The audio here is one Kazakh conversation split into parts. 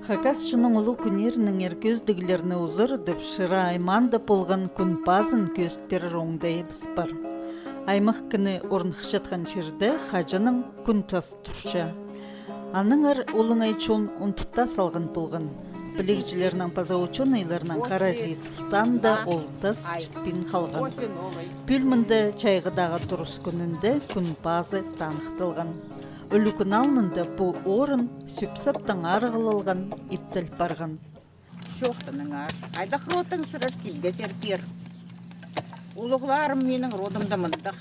Хакас шының ұлы күнерінің әркөздігілеріне ұзыр деп шыра айманды болған күн базын көст берір оңдай біспар. Аймақ күні орнық жатқан жерді хажының күн тас тұрша. Аның ар олың айчон ұнтықта салған болған. Білегжілерінің паза ученыйларының қарази сылтан да ол тас жітпен қалған. Пүлмінді чайғыдағы тұрыс күнінде күн базы танықтылған. Үлікін алынында бұл орын сөпсаптың арғылылған иптіл барған. Шоқтының ар. Айдақ ротың сырыр келгезер кер. Улығларым менің родымды мындық.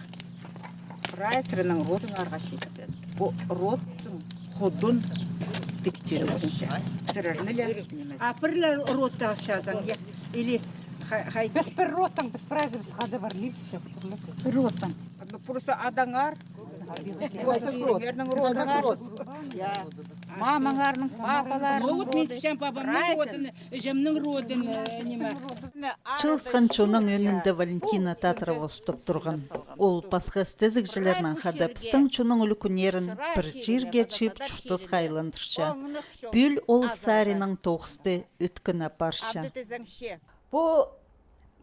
Райсырының ротың арға шесін. Бұл роттың құдын бектері болынша. Сырырнылер. Апырлар ротта шазан. Или Біз бір роттың, біз прайзы біз қады бар липс шас. Роттың. Просто адаңар. Мамаңарның, папаларының Чылысқан чоның өнінде Валентина Татрова ұстып тұрған. Ол пасқа стезікжілерінің хадапстың чоның үлікінерін бір жерге чип чүртіз қайландырша. Бүл ол сарының тоғысты өткіні барша. Бұл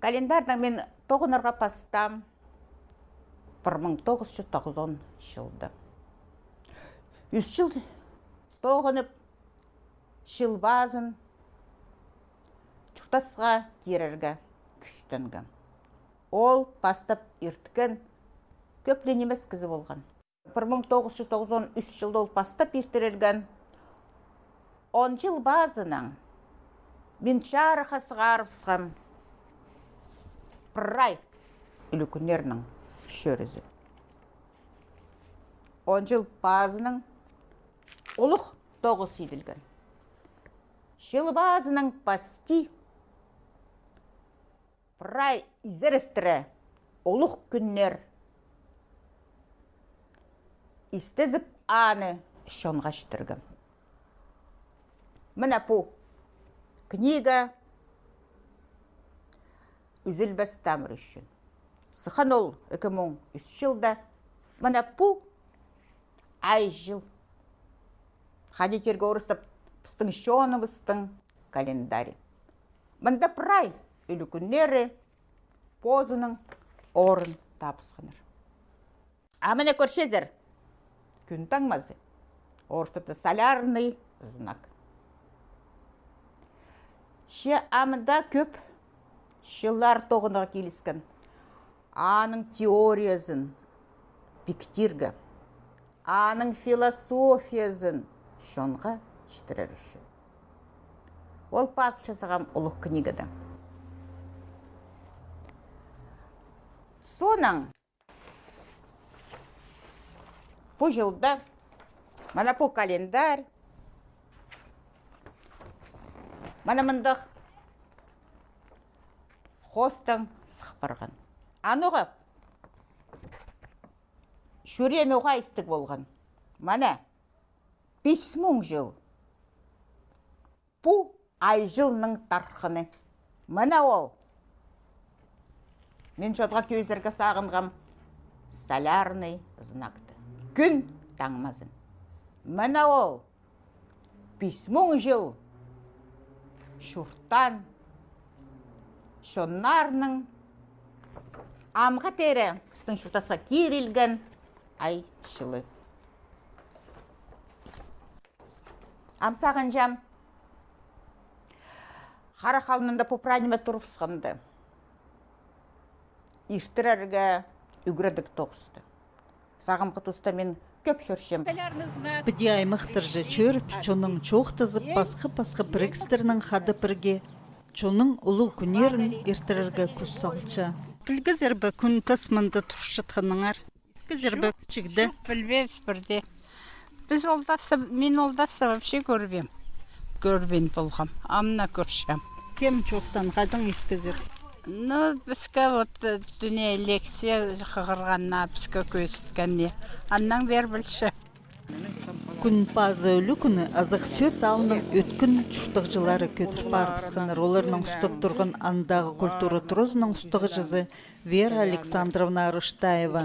календардан мен тоғынырға пастам 1990 жылды. 3 жыл тоғынып, жыл базын чүртасға керерге күстінгі. Ол бастап ерткен көплен емес кізі болған. 1993 жылды ол бастап ертірелген 10 жыл базының мен жарыға сығарып прай үлікінерінің шөрізі. 10 жыл базының ұлық тоғыз еділген. Жыл базының пасти прай изерістірі ұлық күннер істезіп аны шонға шытыргім. Мына бұл книга үзілбәс тамыр үшін. Сыхан ол 2003 жылда. Мына бұл ай жыл. Хадитерге орыстап пыстың шоновыстың календари. Мында прай үлікінері позының орын тапысқаныр. Амына көршезір. Күн таңмазы. Орыстапты солярный знак. Ше амында көп шылар тоғынаға келіскен. Аның теориясын біктіргі, аның философиясын шонға штырыр үшін. Ол пас жасаған ұлық книгада. Соның бұл жылда мана бұл календар, мана мындық хостың сықпырған. Ануға шөрем оға істік болған. Мана 5000 жыл. Бұл ай жылның тарқыны. Мана ол. Мен жодға көздерге сағынғам солярный знақты. Күн таңмазын. Мана ол. 5000 жыл. Шұрттан. Шонарның амға тәрі қыстың шұртасқа керілген ай жылы. Амсаған жам қара қалынында попранима тұрып сықымды. Иштірерге үгірдік тоғысты. Сағым қытыста мен көп шөршем. Біде аймақтыр же чөріп, чоның чоқтызып, басқы бірікстерінің қады бірге, чоның ұлы күнерін ертірерге күз салча. Білгізер бі күн тасмында тұршытқаныңар? Білгізер бі чігді? Білбейбіз бірде. Мен олдасты вообще көрбем. Көрбен болғам. Амна көршем. Кем чоқтан қадың ескізер? Бізгі дүне лекция қығырғанна, бізгі көзіткенне. Аннан бер білші. Күнпазы өлі күні азық сөт алының өткін чуқтықжылары көтір барбысқаныр. Оларының ұстап тұрған андағы культура тұрызының ұстығы жызы Вера Александровна Арыштаева.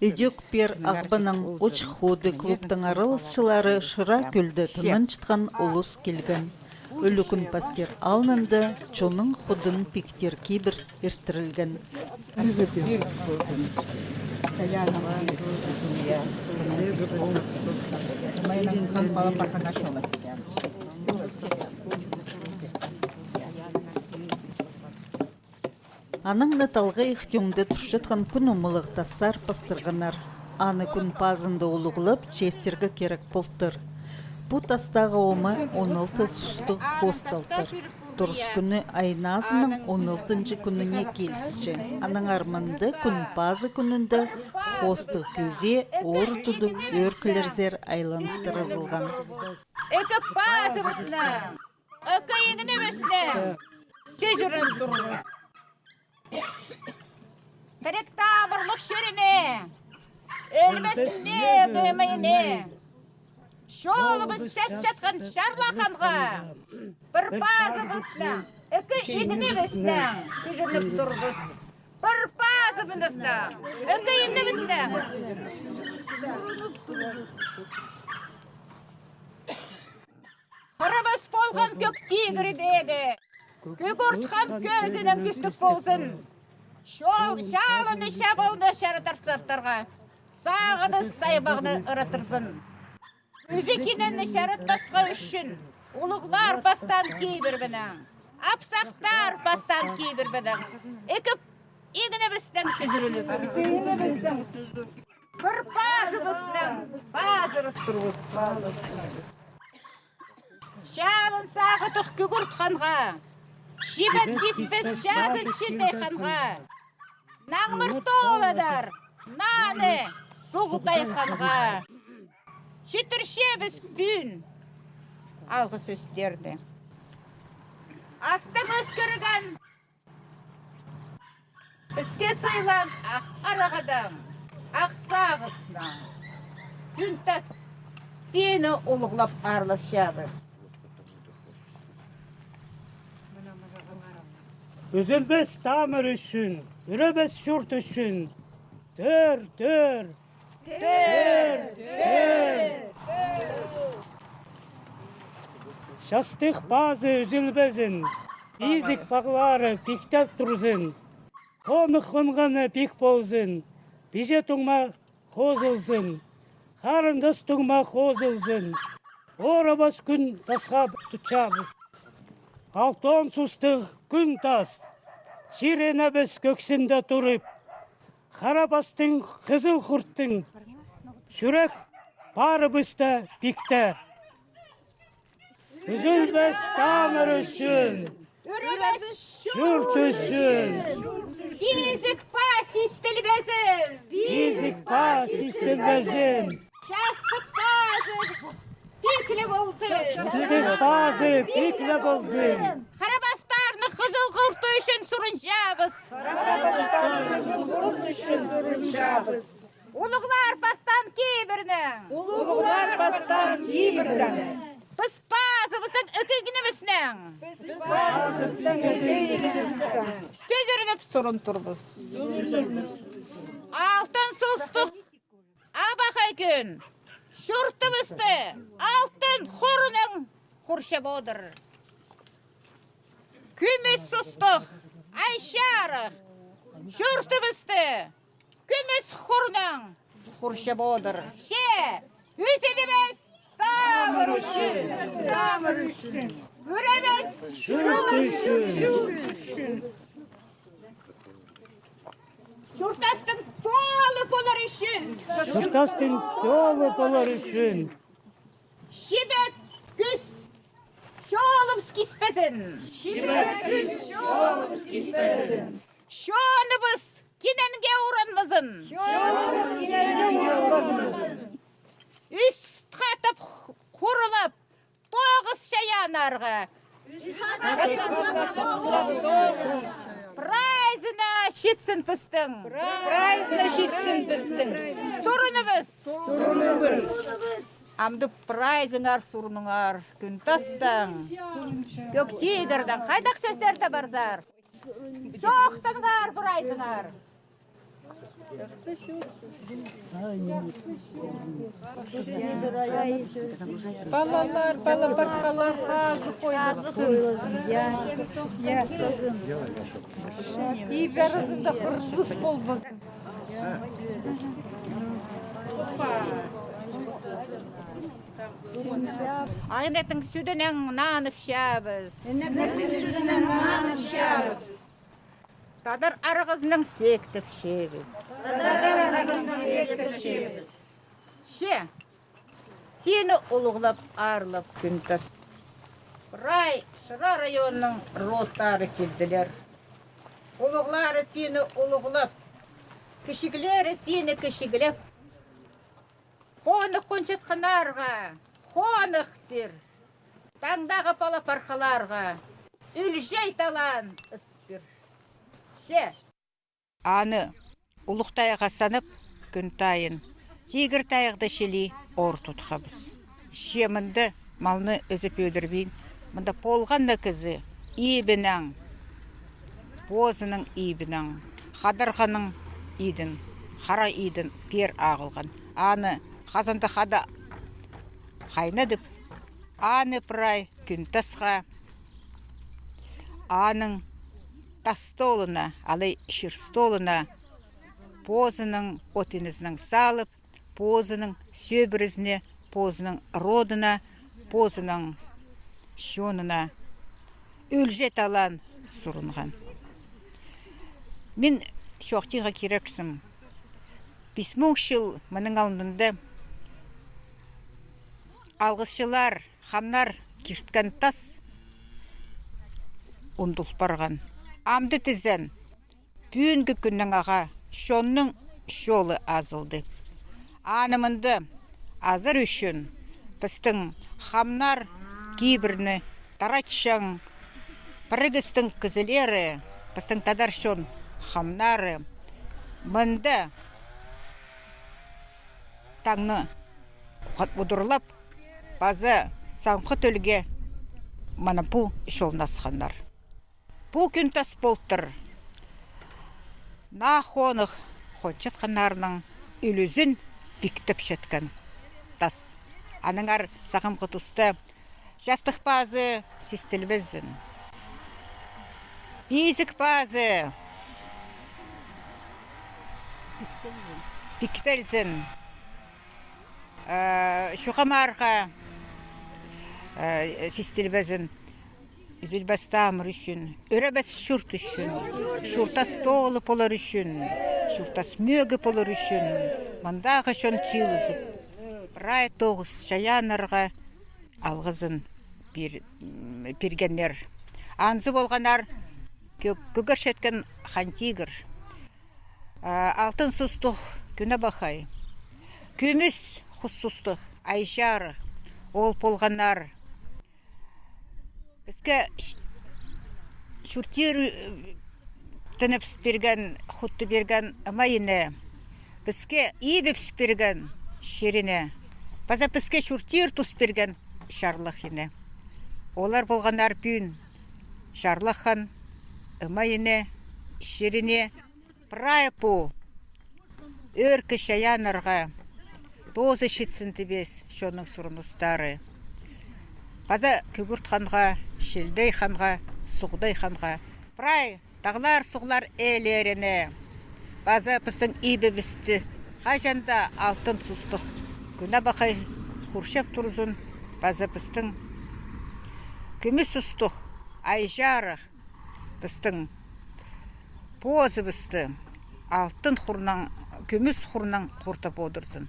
Идек пер ағбының очходы клубтың арылысшылары шыра көлді тымын чытқан олыс келген. Өлі күнпастер алынынды чоның құдын пектер кейбір ертірілген. Аның наталға ихтионды тұршытқан күн ұмылық тасар пастырғанар. Аны күн пазында олығылып, честергі керек болтыр. Бұ тастағы омы 16 сұстық хосталтыр. Тұрыс күні айназының 16-шы күніне келсіші. Аның арманды күн пазы күнінде хостық көзе ор тұдып өркілерзер айланыстыр азылған. Экі пазы бұсына, экі еңіне бұсына, сөз үрін тұрыңыз. Тірек тамырлық шеріне, өлмесіне көмейіне, шолымыз сәс жатқан шарлақанға, бір пазы бұсына, экі еңіне бұсына, сөз үрініп тұрыңыз. Bir pazı бұсына, экі еңіне бұсына. Қырымыз болған көк тигірдегі, көк ұртқан көзінің күстік болсын. Шол шалыны шабылды шарытар-сыртырға, сағыны сайбағыны ұрытырсын. Өзі кенені шарытпасқа үшін, ұлықлар бастан кейбір бінің, апсақтар бастан кейбір бінің. Екіп, егіне біздің сөзіріліп. Бір пазы біздің, пазы ұрттырғыз. Шалын сағы тұқ күгіртқанға, шебет деспес жазы челдей қанға, наңмыр толадар, наны соғытай қанға, шетірше біз пүн, алғы сөздерді. Астың өскірген, бізге сыйлан ақ арағадан, ақ сағысына, күнтас сені ұлығлап арылып шабыз. Üzülmez tamir üçün, üremez şurt üçün. Dör, dör. Dör, dör. Şastık bazı üzülmezin. İzik bağları piktep duruzun. Konuk konganı pik bolzun. Bize tuğma kozılsın. Karındas tuğma kozılsın. Orabas gün tasga tutacağız. Altın sustuk gün tas, şirene biz göksünde durup, Karabastın, kızıl kurttun, şürek barımızda bikte. Üzülmez tamir üçün, Üremez şurt üçün, bizik pas istilbezin, bizik pas istilmezin, şastık bazı pikli bolsun. şastık bazı pikle bolsun. Karabastarını kızıl kurtu üçün surunacağız. Uluğlar bastan kibirinin. Biz bazımızdan ökegini söz ürünüp sorun turbuz. Altın sustuk. Abakay gün. Şurtumuzdu. Altın xorunun xurşa bodur. Kümüz sustuk. Ayşarıq. Şurtumuzdu. Kümüz xorunun xurşa bodur. Hüseyinimiz tamir üçün. Üremez şurt üçün. Şurtastın dolu bolar üçün. Şurtastın dolu bolar üçün. Şibet güz şolumuz kispezin. Şonumuz kinenge uğranmazın. Üst katıp kurulup toğuz şayanarga. Prayzına şitsin pıstın. Sorunumuz. Амды прайзыңар сурныңар күн тастан. Көктейдірдің қайдақ сөздерді барзар. Жоқтыңар прайзыңар. Балалар, балапарқалар қазы қойды. И бәрісізді құрсыз болбасын. Айнеттің сүдінен нанып шабыз. Тадар арығызның сектіп шебіз. Ше, сені ұлығлап арылып күнтас. Шыра районның роттары келділер. Ұлығлары сені ұлығлап, кішігілері сені кішігілеп. Қонық қончатқанарға, қонық бір, таңдағы палапарқаларға, үлжей талан ұспір. Ше, аны ұлықтайға санып күн тайын, тегір тайықты шелі ор тұтқабыз. Ше, мұнды малны өзіп өдірбейін, мұнда полғанды кізі ебінің, бозының ебінің, қадырғаның идің, қара идің пер ағылған. Аны қазанды қада қайнадып, аны прай күн тасқа, аның тастолына, алай шырстолына, позының отынызның салып, позының сөбірізіне, позының родына, позының шонына өлжет алан сұрынған. Мен шоқтиға керексім. Писмоң шыл мұның алдында алғысшылар, хамнар кешткан тас ұндыл барған. Амды тізен, бүйінгі күннің аға шонның шолы азылды. Анымынды азыр үшін біздің хамнар кейбірні таратшың, бірігістің кізілері, біздің тадар шон хамнары, мұнды таңны ұдырлап, базы саңқы төлге мана бұ шолнасқандар. Бұ күн тас болтыр. На қонық қончатқанарының үлізін биктіп шеткен тас. Аныңар сақым құтысты жастық базы систілбізін. Бейзік базы биктелзін. Шуқамарға систілбізін. Үзілбастамыр үшін, өрәбәс шүрт үшін, шүртас тоғылы полар үшін, шүртас мөгі полар үшін, мұндағы шон чилызып, рай тоғыз шаянарға алғызын пергенлер. Анзы болғанар күгір шеткен хантигір. Алтын сұстық күні бақай. Күміс құссыстық айшары ол болғанар. Бізге шүртер тініп берген, құтты берген майыны, бізге ебіп берген шеріне, база бізге шүртер тұс берген шарлық ені. Олар болғанар бүйін шарлықхан майыны, шеріне, прайпу, өркі шаянарға, дозы шетсінді бес шоның сұрыныстары. База күгірт ханға, шелдей ханға, сұғдай ханға. Прай, тағлар сұғлар әлеріне. База біздің ебі бісті. Қажанда алтын сұстық. Күна бақай құршап тұрызын. База біздің күміс сұстық. Айжарық. Біздің позы бісті. Алтын құрнан, күміс құрнан құртап одырсын.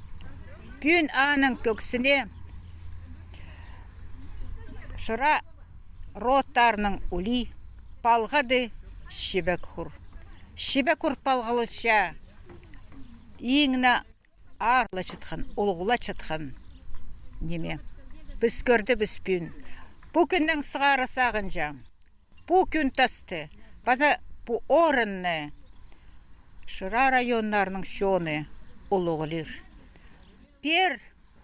Бүйін аның көксіне шыра роттарының ұли палғады шебек құр. Шебек құр палғалыша еңіна арлы чытқан, олғыла чытқан неме. Біз көрді біз бүйін. Бұ күннің сығары сағынжа. Бұ күн тасты. База бұ орынны шыра районларының шоны олғылыр. Пер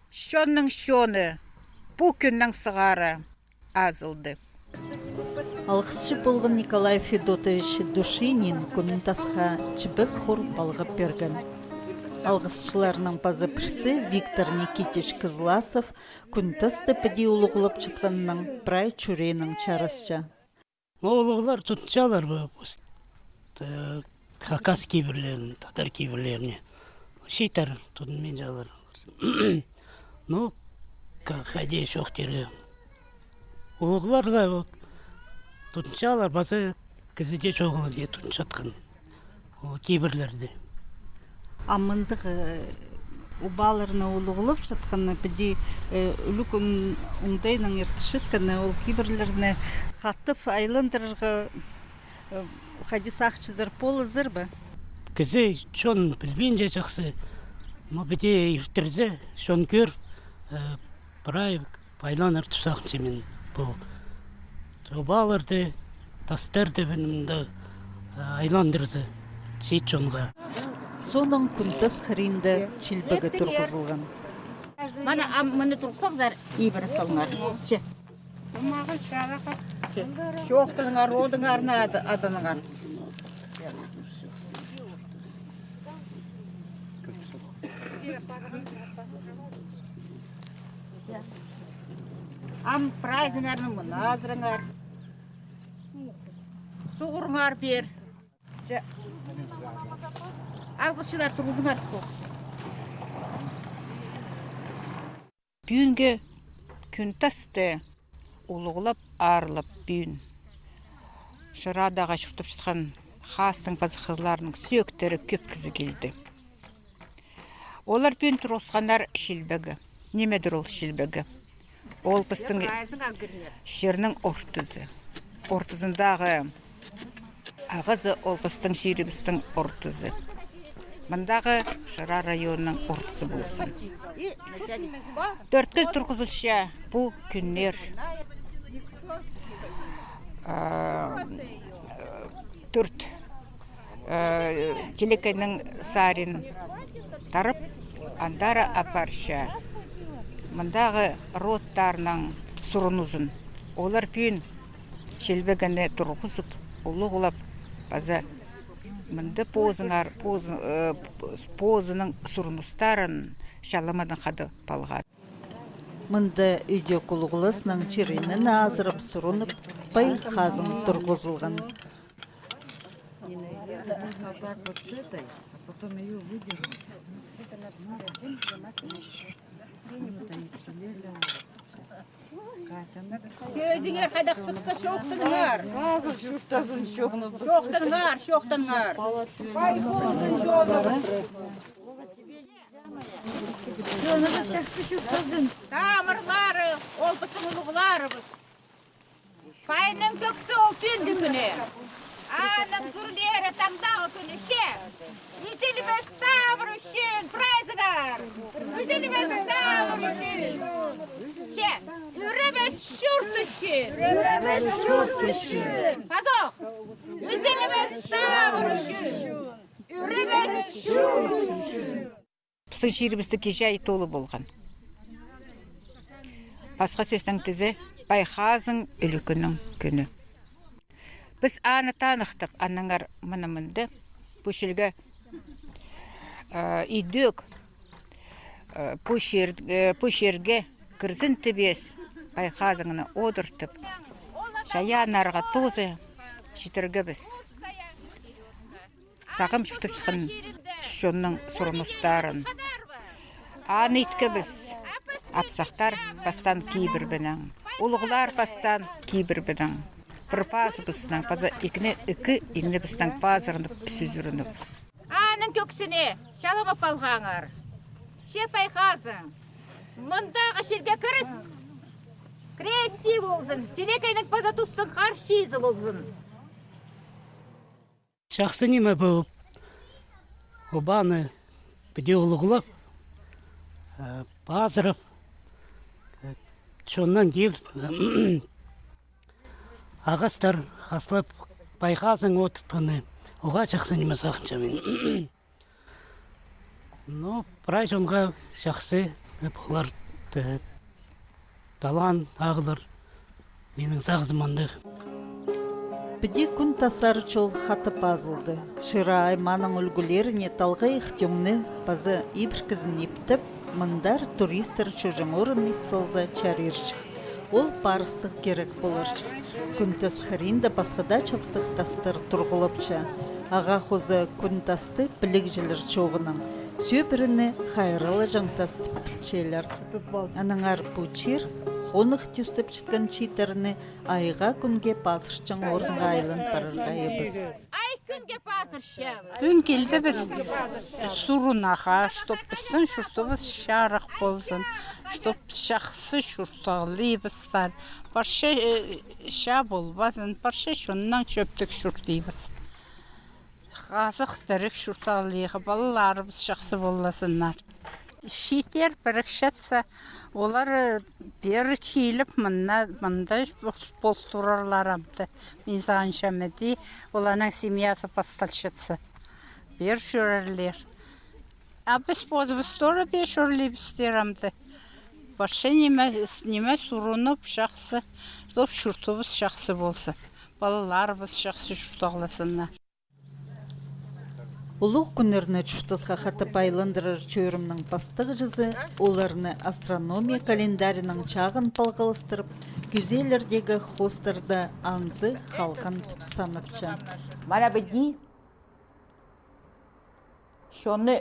Şonның şonu, bu күннің сығары азылды. Алғысшы болған Николай Федотович Душинин күнін тасқа чібік құр балғып берген. Алғысшыларының пазы пірсі Виктор Никитич Кызласов күн тасты піде ұлығылып чытқанның прай чүренің чарысча. Оğullar tutacaklar bu Hakas kibirlerini, Tatar kibirlerini. Şeytar tutmayacaklar. No, hadi çok deri. Oğullar da tutacaklar, bazı kızıcı çoğulu diye tutacaklar. O kibirlerde. Амындық убаларына улуғылып жатқаны біде үлік ұңдайның ертішіткіні ол кейбірлеріне қаттып айландырырға хадис ақчызыр полы зыр ба? Kızı şon bilmeyince çaksı. Ama bir de irtirze, şon gör, pray paylanır tutsak çimin bu. Çobalardı, tastardı benim de aylandırdı. Çiçonga. Соның күн тас хринді чилбігі тұрғызылған. Мені тұрсаңдар, ебір салыңар. Шоқтыңар, одыңар, адыныңар. Ам прайзыңарның мұназырыңар. Суғырыңар бер. Алғысшылар тұрғызыңар соқ. Бүйінге күн тасты ұлығылап арылып бүйін. Шырадаға шұртып шытқан қастың пазы қызларының сүйектері көпкізі келді. Олар бүйін тұрғызғандар шілбігі. Немедір ол шілбігі? Ол пыстың шерінің ортызы. Ортызындағы ағызы ол пыстың шерібістің ортызы. Мұндағы Шыра районының ортысы болсын. Төрткіл тұрғызылша бұл күннер төрт телекайның сарин тарып, андары апарша. Мұндағы роттарының сұрын ұзын. Олар бүйін шелбегіне тұрғызып, ұлығылап, база Мында позының сұрыныстарын шаламадан қады балған. Мында үйде құлғылысының черенін азырып сұрынып, бай қазым тұрғызылған. Сөзіңер қайдақ сұқса шоқтыңар. Шоқтыңар. Тамырлары, ол бұсын ұлығыларыбыз. Пайның көксі ол түйінді күні. Аның күрлері таңдағы күні ше. Үзеліміз тавыр үшін, прайзығар. Үзеліміз тавыр үшін. Ше, үріміз шүрт үшін. Пазоқ, үзеліміз тавыр үшін. Үріміз шүрт үшін. Біздің шерімізді кежай толы болған. Басқа сөздің тізі байқазың үлікінің күні. Біз аны танықтып, аныңар мұнымынды пөшілгі үйдөк пөшерге кірзін түбес байқазыңыны одыртып, шаянарға тозы жетіргі біз. Сағым шүтіп шықын шонның сұрыныстарын. Аны еткі біз, апсақтар бастан кейбір бінің, ұлғылар бастан кейбір бінің. Бір пазы бұсынан, пазы үкі еңі бұсынан пазырынып, сүзірініп. Аның көксіне шалымып алғаңыр. Шеп айқазың. Мұндағы шерге кіріс. Кресси болсын. Телекайның паза тұстың қаршизы болсын. Шақсы неме бұл обаны біде ұлығылап, пазырып, шоннан кел ағастар қаслап байқазың отыртқаны. Оға шақсы неме сақынша мен. Но, прай жонға шақсы олар талан ағылыр менің сағызыманды. Біде күн тасар чол хаты пазылды. Шыра айманың үлгілеріне талға ихтемні базы ибіркізін ептіп, мындар туристер чөжің орын итсалза чариршық. Ол парыстық керек болыршық. Күнтас харинда басқада чапсықтастыр тұрғылыпча. Аға хозы күнтасты білік жылыр чоғының. Сөбіріні хайралы жаңтас тіпілчелер. Аныңар бұчир, қонық түстіп чіткен читеріні айға күнге пасыршчың орынға айлын парырға ебіз. Бүгін келді біз сурунаға, чтоб біздің шүртіміз шарық болсын, чтоб жақсы шүртағылейбіздар. Барша ша болбасын, барша шоннан шөптік шүртейбіз. Қазық дәрік шүртағылейға балаларымыз жақсы боласынlar. Шитер бірікшетсе, олар бері кейіліп мында болтырарларамды. Мен зағаншамеді, оланың семьясы пасталшетсе. Бер жүрерлер. А біз подыбыз тора бер жүрлейбіздерамды. Барша неме сұрынып жақсы, жоп шүртібіз жақсы болсын. Балаларымыз жақсы шүртағыласынlar. Улуг күнеріне чуштасқа хаты байландырыр чөйрімнің бастығы жызы, оларыны астрономия календарінің чағын палғылыстырып, күзелердегі хостарда анзы халқын саныпча. Мана біді, шоны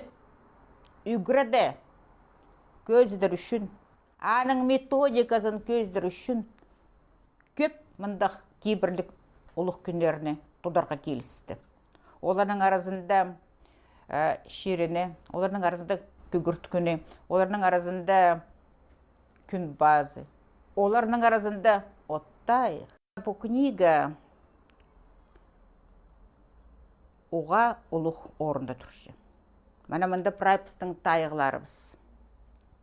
үгірді көздір үшін, аның методикасын көздір үшін, көп мұндақ кейбірлік ұлық күндеріне тұдарға келісті. Оларның арасында шеріне, оларның арасында күгірт күні, оларның арасында күн базы, оларның арасында оттай. Бұл книга оға ұлық орында тұршы. Мәна мұнда прайпыстың тайғыларымыз.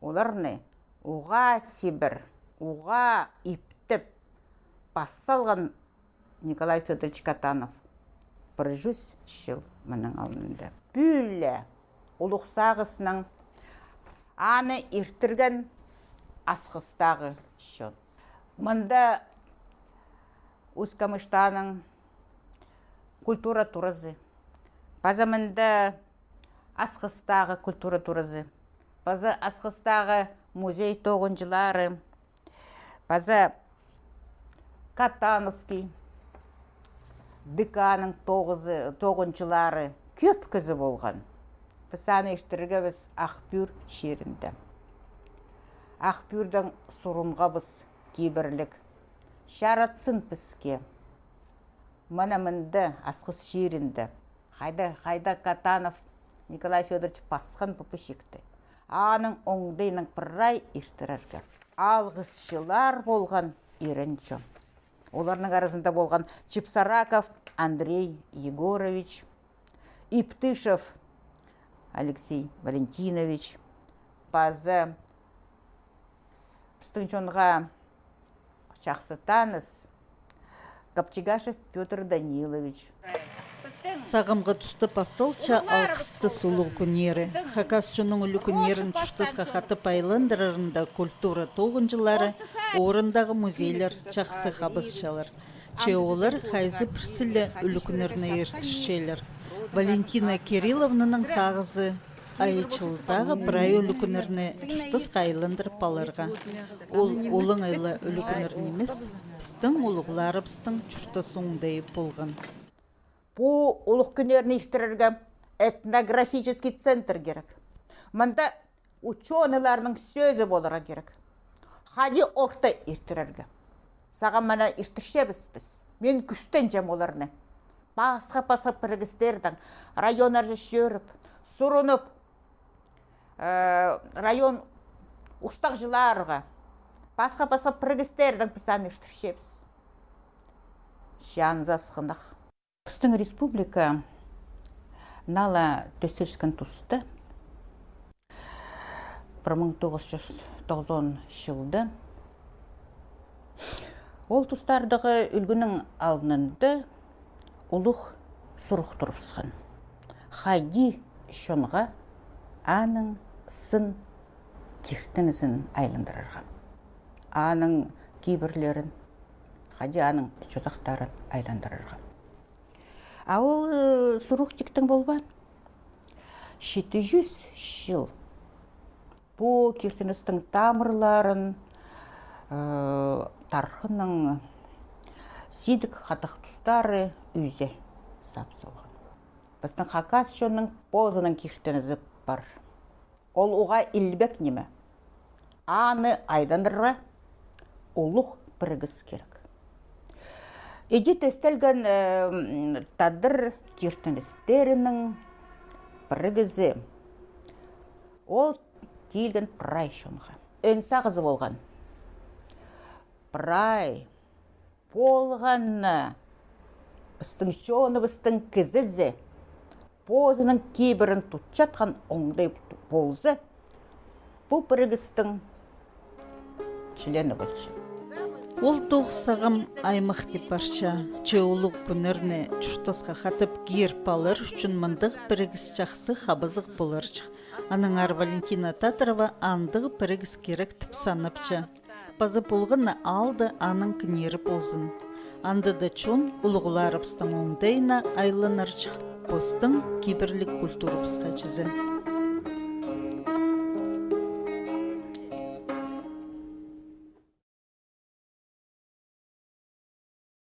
Оларны оға Сибір, оға иптіп бассалған Николай Федорович Катанов 100 жыл мұның алдында. Бүлі ұлық сағысының аны ертірген асқыстағы шон. Мұнда Ускамыштаның культура турызы, база мұнда асқыстағы культура турызы, база асқыстағы музей тоғынжылары, база Катановский, Диканың тоғыншылары көп кізі болған. Біз аны ештірге біз Ақбүр шерінде. Ақбүрдің сұрынға біз кейбірлік. Шаратсын бізге. Мұна мінді асқыз шерінде. Қайда Катанов Николай Федорович басқан бұпы шекті. Аның оңдайның пырай ештірерге. Алғысшылар болған ерінші. Оларның арасында болған Чипсараков Андрей Егорович, Иптышев Алексей Валентинович, базы біздің жонға жақсы таныс Капчигашев Петр Данилович. Сағымға түсті пастолча алқысты сұлу күнері. Хакас чоның үлі күнерін чүштасқа хаты пайландырарында культура тоғынжылары, орындағы музейлер жақсы қабысшалар. Че олар хайзы пірсілі үлі күнеріне ертішшелер. Валентина Кирилловнаның сағызы айчылдағы бірай үлі күнеріне чүштасқа айландырып аларға. Ол олың айлы үлі күнерінеміз, біздің олығылары біздің чүштасуыңдай болған. Бұл ұлық күнеріне ехтірерге этнографический центр керек. Мұнда ученыйларының сөзі болыра керек. Хади оқты ехтірерге. Саған мана ехтіршебіз біз. Мен күстен жем оларыны. Басқа біргістердің районар жүріп, сұрынып, район ұстақ жыларға басқа біргістердің бізден ехтіршебіз. Жанза сықынық. Біздің республика нала төстелшкен тұсты 1990 жылды. Ол тұстардығы үлгінің алынынды ұлық сұрық тұрыпсқан. Хайди шонға аның сын киртенізін айландырырға. Аның кейбірлерін, хади аның чозақтарын айландырырға. Ол сұруқ тіктің болбан. 700 жыл бұл киртеністің тамырларын тархының сидік қатық тұстары үзе сапсылған. Біздің хакас жонның позының киртенізі бар. Ол оға илбек неме. Аны айдандырға олық бірігіз керек. Еде төстелген тадыр киртеністерінің бірігізі. Ол дейілген прай шонға. Өнса қызы болған. Прай болғанны біздің жоны біздің кізізі позының кейбірін тұтчатқан оңдай болзы бұл бірігістің члені болшы. Ол тоғсағым аймақ деп барша, чеулық күнірні чұртасқа қатып гер палыр үшін мындық бірігіс жақсы қабызық болырчық. Аның ар Валентина Татарова андығы бірігіс керек тіп саныпчы. Базы болғыны алды аның кінері болзын. Анды да чон ұлғыларыпстың оңдайына айланырчық. Постың киберлік культурыпсқа чізі.